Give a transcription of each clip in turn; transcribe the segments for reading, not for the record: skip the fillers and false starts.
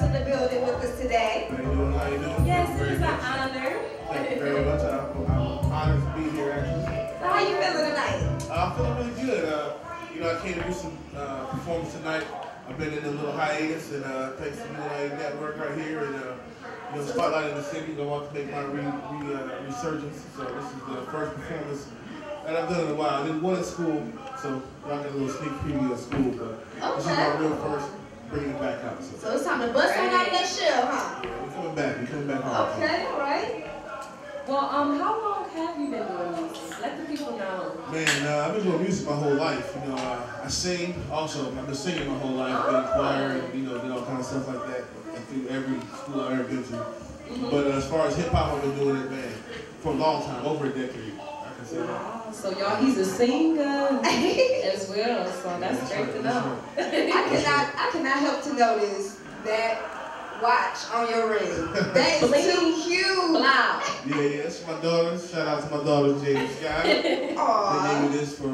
Choas in the building with us today. How you doing? How you doing? Yes, it is an honor. Thank you very much. I'm honored to be here, actually. So how you feeling tonight? I'm feeling really good. I came to do some performance tonight. I've been in a little hiatus, and thanks to the network right here, and Spolight in the city. I want to make my resurgence. So this is the first performance that I've done in a while. I did one at school, so y'all got a little sneak preview at school, but this is my real first bringing it back out. So it's time to bust on out that shell, huh? Yeah, we're coming back. We're coming back hard. Okay, all right. Well, how long have you been doing music? Let the people know. Man, I've been doing music my whole life. I sing also. I've been singing my whole life, been in choir, and did all kinds of stuff like that through every school I've ever been to. But as far as hip hop, I've been doing it, man, for a long time, over a decade. I can say that. Wow. So y'all, he's a singer as well. So that's great to know. I cannot help to notice that watch on your ring. That is too cute. Wow. Yeah, that's my daughter. Shout out to my daughter, Jade Sky. They gave me this for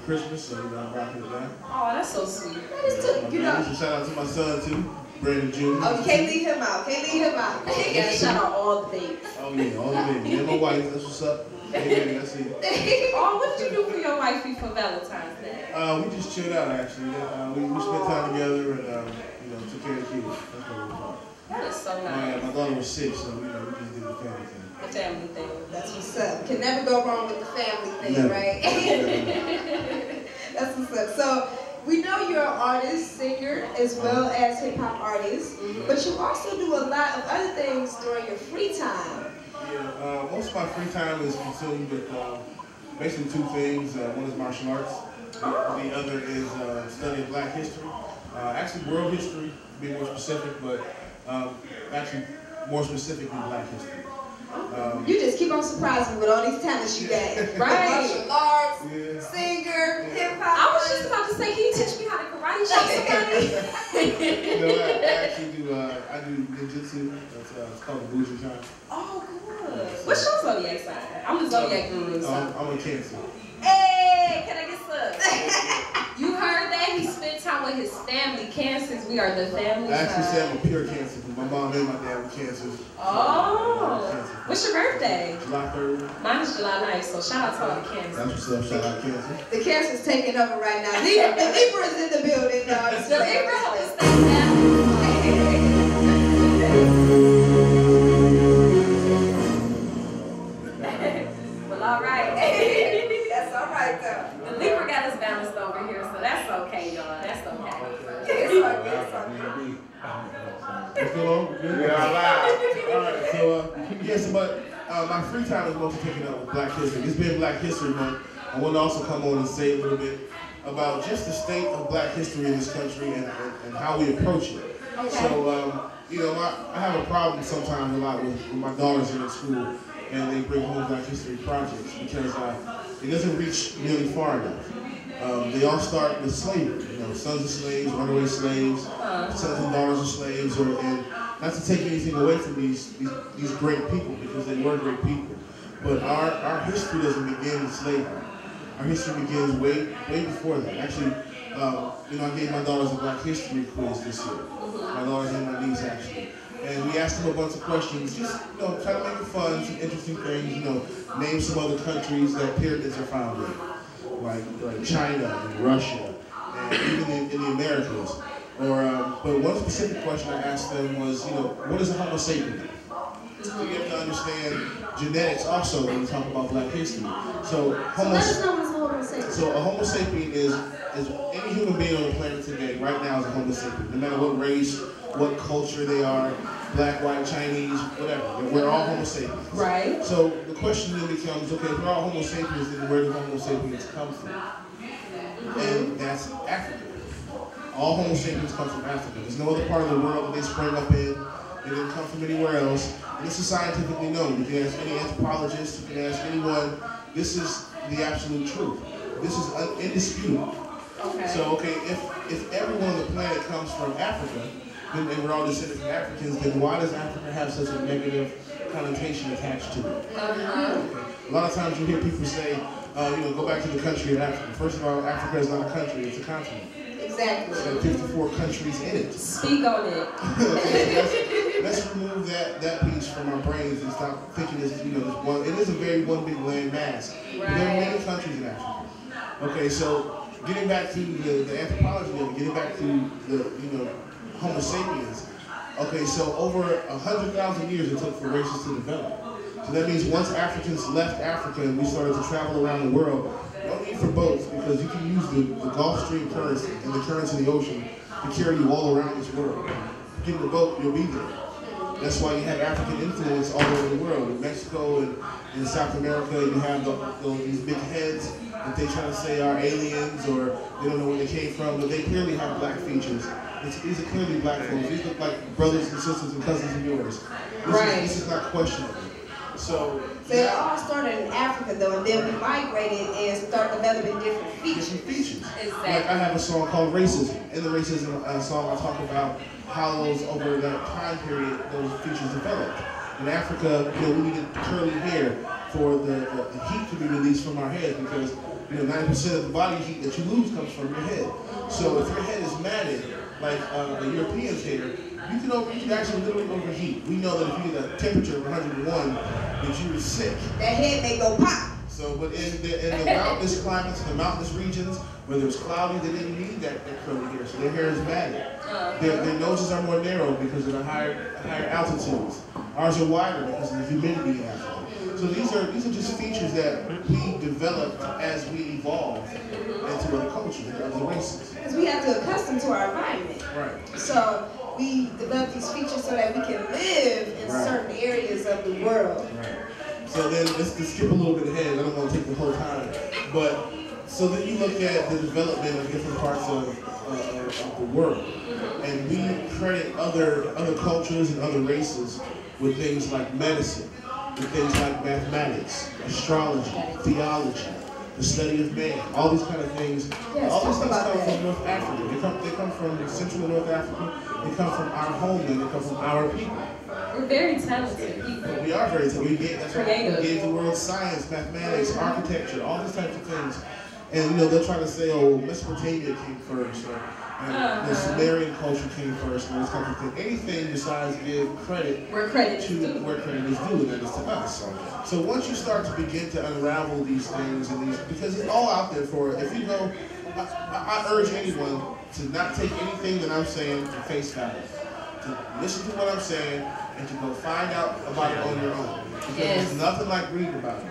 Christmas, so I'm rocking it now. Oh, that's so sweet. That is too, Shout out to my son too, Brandon Jr. Oh, you can't leave him out. Can't leave him out. You gotta shout out all the babies. Oh yeah, all the babies. And my wife, that's what's up. Hey, baby, that's it. Oh, what did you do for your wifey for Valentine's Day? We just chilled out actually. We spent time together and took care of the kids. That's what we were. That is so nice. My daughter was sick, so we just did the family thing. The family thing. That's what's up. Can never go wrong with the family thing, Never. right? That's what's up. So we know you're an artist, singer, as well as hip hop artist, but you also do a lot of other things during your free time. Yeah, most of my free time is consumed with basically two things. One is martial arts. The other is studying Black history. Actually, world history, to be more specific, but actually more specifically Black history. You just keep on surprising me with all these talents you got. Right. Martial arts, singer, hip hop. I was just about to say, can you teach me how to karate chop somebody? I actually do. I do ninjutsu. It's called the Bujinkan. Oh, good. What's your zodiac sign? I'm the zodiac guru. So. I'm a Cancer. Hey, can I get some? You heard that? He spent time with his family. Cancers, we are the family. I actually say I'm a pure Cancer because my mom and my dad were Cancers. Oh. What's your birthday? July 3rd. Mine is July 9th, so shout out to all the Cancers. That's what's up. Shout out Cancer. The Cancer's taking over right now. The Libra's in the building, y'all. The Libra helps us down. Well, all right. That's all right, though. The Libra got us balanced over here, so that's okay, y'all. That's okay. It's okay. What's going on? Good? Yeah, all right. So, yes, but my free time is mostly taken up with Black History. It's been Black History Month. I want to also come on and say a little bit about just the state of Black history in this country and how we approach it. Okay. So, I have a problem sometimes a lot with my daughters in school, and they bring home Black history projects because it doesn't reach really far enough. They all start with slavery, sons of slaves, runaway slaves, sons and daughters of slaves, and not to take anything away from these great people because they were great people, but our history doesn't begin with slavery. Our history begins way before that. Actually, I gave my daughters a Black history quiz this year. My daughters and my niece actually. And we asked them a bunch of questions, just try to make it fun, some interesting things, name some other countries that pyramids are found in, like China and Russia, and even in the Americas. But one specific question I asked them was, what is a Homo sapien? So you have to understand genetics also when we talk about Black history. So let us know what's a Homo sapien. So a Homo sapien is any human being on the planet today, right now, is a Homo sapien. No matter what race, what culture they are, Black, white, Chinese, whatever. We're all Homo sapiens. Right. So the question then becomes, okay, if we're all Homo sapiens, then where do Homo sapiens come from? And that's Africa. All Homo sapiens come from Africa. There's no other part of the world that they sprang up in. They didn't come from anywhere else. And this is scientifically known. You can ask any anthropologist, you can ask anyone. This is the absolute truth. This is indisputable. Okay. So, if everyone on the planet comes from Africa, and we're all descended from Africans, then why does Africa have such a negative connotation attached to it? Okay. A lot of times you hear people say, go back to the country of Africa. First of all, Africa is not a country, it's a continent. Exactly. Exactly. It's got 54 countries in it. Speak on it. Let's remove that piece from our brains and stop thinking this, this one. It is a very one big land mass. Right. There are many countries in Africa. Okay, so getting back to the anthropology of it, getting back to the Homo sapiens. Okay, so over 100,000 years it took for races to develop. So that means once Africans left Africa and we started to travel around the world, no need for boats because you can use the Gulf Stream currents and the currents in the ocean to carry you all around this world. Get in the boat, you'll be there. That's why you have African influence all over the world. In Mexico and in South America, you have these big heads that they try to say are aliens or they don't know where they came from, but they clearly have black features. These are clearly black folks. These look like brothers and sisters and cousins of yours. This is not questionable. So it all started in Africa though, and then we migrated and started developing different features. Exactly. Like I have a song called Racism. In the Racism song, I talk about how over that time period, those features developed. In Africa, we needed curly hair for the heat to be released from our head because 90% of the body heat that you lose comes from your head. So if your head is matted, like a European's hair, you can actually literally overheat. We know that if you get a temperature of 101, that you are sick. That head may go pop. So, but in the mountainous climates, the mountainous regions, where it's cloudy, they didn't need that curly hair. So their hair is matted. Their noses are more narrow because of the higher altitudes. Ours are wider because of the humidity in Africa. So these are just features that we developed as we evolved into other cultures, other races. Because we have to accustom to our environment. Right. So we develop these features so that we can live in certain areas of the world. Right. So then let's skip a little bit ahead. I don't want to take the whole time, but so then you look at the development of different parts of the world, and we credit other cultures and other races with things like medicine, with things like mathematics, astrology, theology, the study of man, all these kind of things. Yes, all these things come that. from North Africa. They come from Central and North Africa. They come from our homeland. They come from our people. We're very talented people. We are very talented. That's why we gave the world science, mathematics, architecture, all these types of things. And they'll try to say, oh, Mesopotamia came first, or the Sumerian culture came first, and this type of thing. Anything besides give credit where credit is due, and that is to us. So once you start to begin to unravel these things because it's all out there for it. If you go, I urge anyone to not take anything that I'm saying to face value. To listen to what I'm saying and to go find out about it on your own. Because there's nothing like reading about it.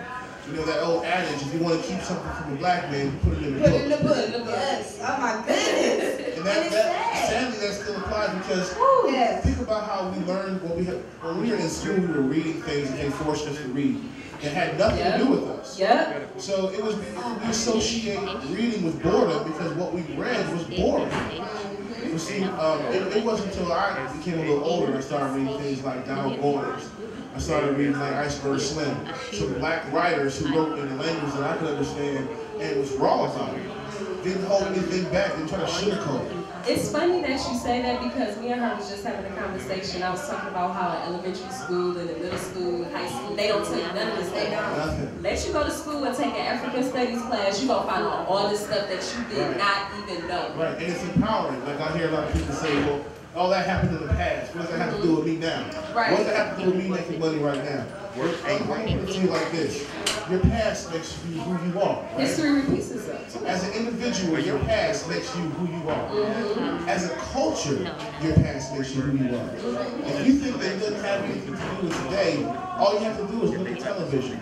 That old adage, if you want to keep something from a black man, put it in the book. Put it in the book, yes. Oh my goodness. And sadly, that still applies because think about how we learned when we were in school, we were reading things that they forced us to read. It had nothing to do with us. Yep. So we associate reading with boredom because what we read was boring. You see, it wasn't until I became a little older I started reading things like Donald Goines. I started reading like Iceberg Slim, some black writers who wrote in a language that I could understand and was raw about it. Didn't hold anything back, didn't try to sugarcoat it. It's funny that you say that because me and her was just having a conversation. I was talking about how in elementary school and in middle school, high school, they don't tell you none of this. They don't. Let you go to school and take an African studies class, you're going to find out all this stuff that you did not even know. Right, and it's empowering. Like I hear a lot of people say, well, all that happened in the past. What does that have to do with me now? Right. What does that have to do with me making money right now? I'm going to put it to you like this. Your past makes you who you are. Right? History repeats itself. As an individual, your past makes you who you are. As a culture, your past makes you who you are. If you think that it doesn't have anything to do with today, all you have to do is look at television.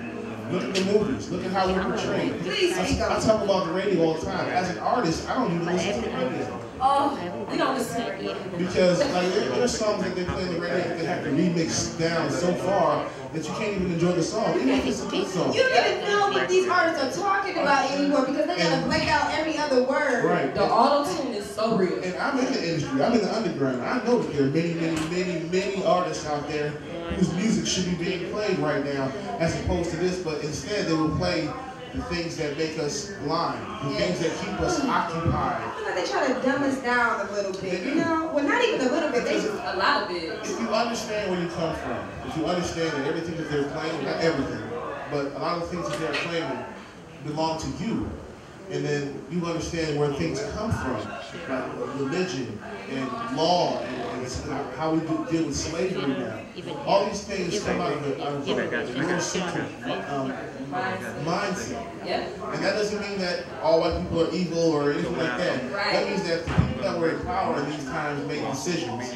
Look at the movies. Look at how we're portrayed. I talk about the radio all the time. As an artist, I don't even listen to the radio. Oh, we don't listen to radio. Because there are songs that they play on the radio that they have to remix down so far that you can't even enjoy the song, even if it's a good song. You don't even know what these artists are talking about anymore because they gotta blank out every other word. Right. The auto-tune is so real. And I'm in the industry. I'm in the underground. I know that there are many artists out there whose music should be being played right now as opposed to this, but instead they will play the things that make us blind, the things that keep us occupied. I feel like they try to dumb us down a little bit, Well, not even a little bit, a lot of it. If you understand where you come from, if you understand that everything that they're playing, not everything, but a lot of the things that they're claiming belong to you, And then you understand where things come from, like religion and law and how we deal with slavery now. All these things come out of the Eurocentric mindset. And that doesn't mean that all white people are evil or anything like that. That means that the people that were in power in these times made decisions.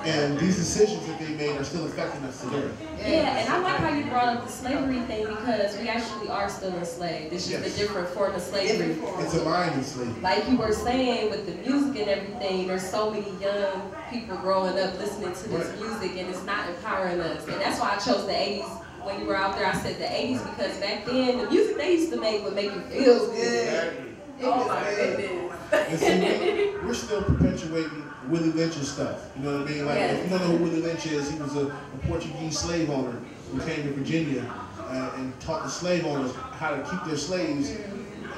And these decisions that they made are still affecting us today. Yeah, and I like how you brought up the slavery thing because we actually are still enslaved. It's just a different form of slavery. It's a mind enslavement. Like you were saying with the music and everything, there's so many young people growing up listening to this music and it's not empowering us. And that's why I chose the 80s. When you were out there, I said the 80s because back then, the music they used to make would make you feel good. Oh my goodness. And see, we're still perpetuating Willie Lynch's stuff. You know what I mean? Like, if you don't know who Willie Lynch is, he was a Portuguese slave owner who came to Virginia and taught the slave owners how to keep their slaves,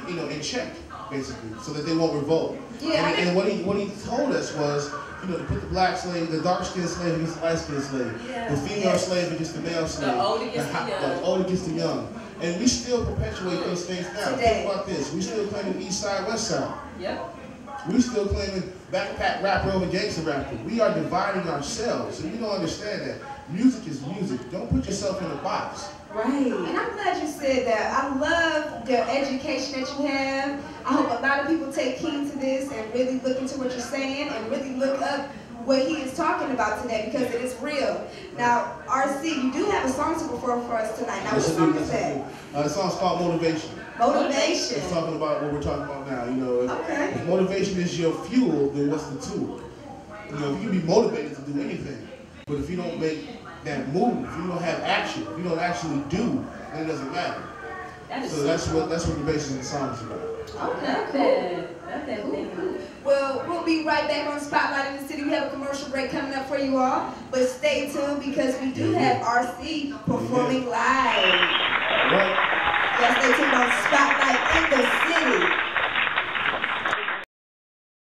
you know, in check, basically, so that they won't revolt. And what he told us was, you know, to put the black slave, the dark-skinned slave against the light-skinned slave, the female slave against the male slave, the old against the young. And we still perpetuate those things now. Think about this. We still claiming East Side, West Side. We still claiming backpack rapper over gangster rapper. We are dividing ourselves, and we don't understand that. Music is music. Don't put yourself in a box. Right. And I'm glad you said that. I love the education that you have. I hope a lot of people take heed to this and really look into what you're saying and really look up what he is talking about today because it is real. Now, RC, you do have a song to perform for us tonight. Now, what song is that? The song's called Motivation. Motivation. It's talking about what we're talking about now. You know, if motivation is your fuel, then what's the tool? You know, you can be motivated to do anything, but if you don't make that move, if you don't have action, if you don't actually do, then it doesn't matter. So that's what the basis of the song is about. Okay, cool. Well, we'll be right back on Spotlight in the City. We have a commercial break coming up for you all, but stay tuned because we do have RC performing live. Yes, stay tuned on Spotlight in the City.